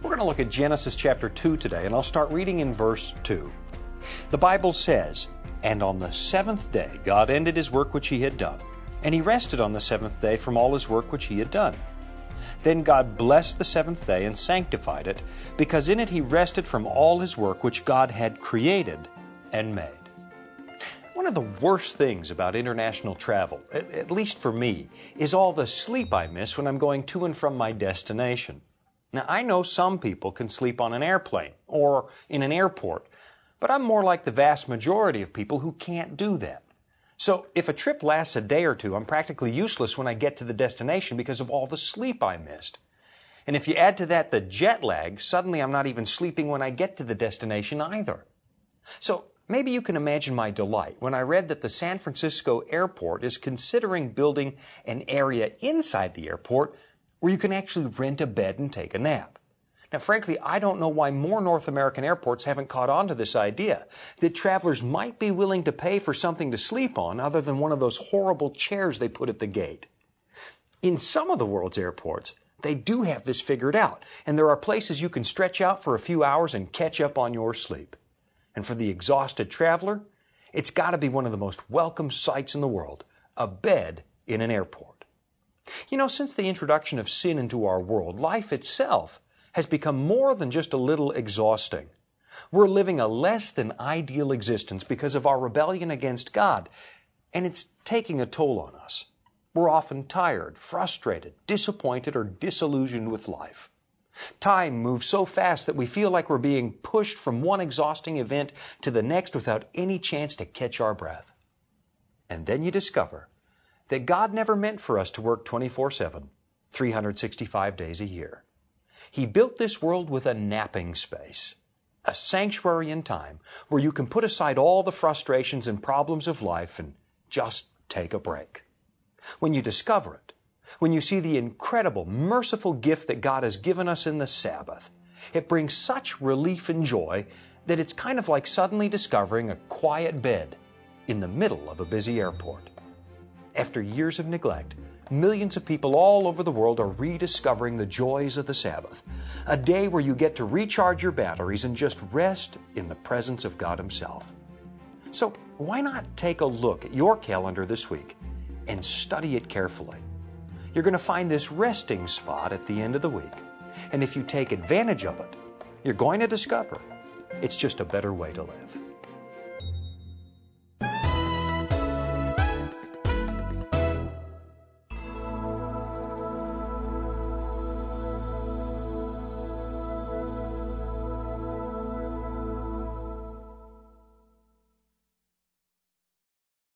We're going to look at Genesis chapter 2 today, and I'll start reading in verse 2. The Bible says, "And on the seventh day God ended His work which He had done, and He rested on the seventh day from all His work which He had done. Then God blessed the seventh day and sanctified it, because in it He rested from all His work which God had created and made." One of the worst things about international travel, at least for me, is all the sleep I miss when I'm going to and from my destination. Now, I know some people can sleep on an airplane or in an airport, but I'm more like the vast majority of people who can't do that. So if a trip lasts a day or two, I'm practically useless when I get to the destination because of all the sleep I missed. And if you add to that the jet lag, suddenly I'm not even sleeping when I get to the destination either. So maybe you can imagine my delight when I read that the San Francisco airport is considering building an area inside the airport where you can actually rent a bed and take a nap. Now, frankly, I don't know why more North American airports haven't caught on to this idea, that travelers might be willing to pay for something to sleep on other than one of those horrible chairs they put at the gate. In some of the world's airports, they do have this figured out, and there are places you can stretch out for a few hours and catch up on your sleep. And for the exhausted traveler, it's got to be one of the most welcome sights in the world, a bed in an airport. You know, since the introduction of sin into our world, life itself has become more than just a little exhausting. We're living a less than ideal existence because of our rebellion against God, and it's taking a toll on us. We're often tired, frustrated, disappointed, or disillusioned with life. Time moves so fast that we feel like we're being pushed from one exhausting event to the next without any chance to catch our breath. And then you discover that God never meant for us to work 24/7, 365 days a year. He built this world with a napping space, a sanctuary in time where you can put aside all the frustrations and problems of life and just take a break. When you discover it, when you see the incredible, merciful gift that God has given us in the Sabbath, it brings such relief and joy that it's kind of like suddenly discovering a quiet bed in the middle of a busy airport. After years of neglect, millions of people all over the world are rediscovering the joys of the Sabbath, a day where you get to recharge your batteries and just rest in the presence of God Himself. So why not take a look at your calendar this week and study it carefully? You're going to find this resting spot at the end of the week, and if you take advantage of it, you're going to discover it's just a better way to live.